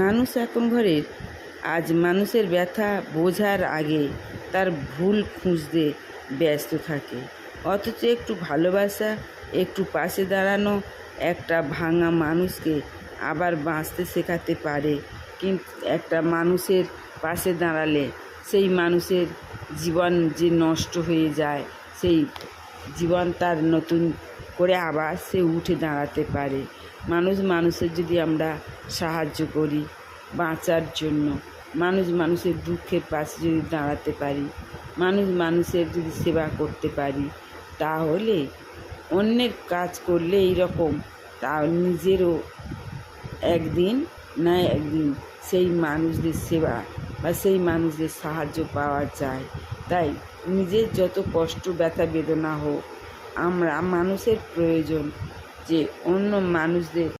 মানুষ এখন ঘরের আজ মানুষের ব্যথা বোঝার আগে তার ভুল খুঁজতে ব্যস্ত থাকে, অথচ একটু ভালোবাসা, একটু পাশে দাঁড়ানো একটা ভাঙা মানুষকে আবার বাঁচতে শেখাতে পারে। কিন্তু একটা মানুষের পাশে দাঁড়ালে সেই মানুষের জীবন যে নষ্ট হয়ে যায়, সেই জীবন তার নতুন করে আবার সে উঠে দাঁড়াতে পারে। মানুষের যদি আমরা সাহায্য করি বাঁচার জন্য, মানুষের দুঃখের পাশে যদি দাঁড়াতে পারি, মানুষের যদি সেবা করতে পারি, তাহলে অন্যের কাজ করলে এইরকম তা নিজেরও একদিন না একদিন সেই মানুষদের সেবা বা সেই মানুষদের সাহায্য পাওয়া যায়। তাই নিজের যত কষ্ট ব্যথা বেদনা হোক, আমরা মানুষের প্রয়োজন যে অন্য মানুষদের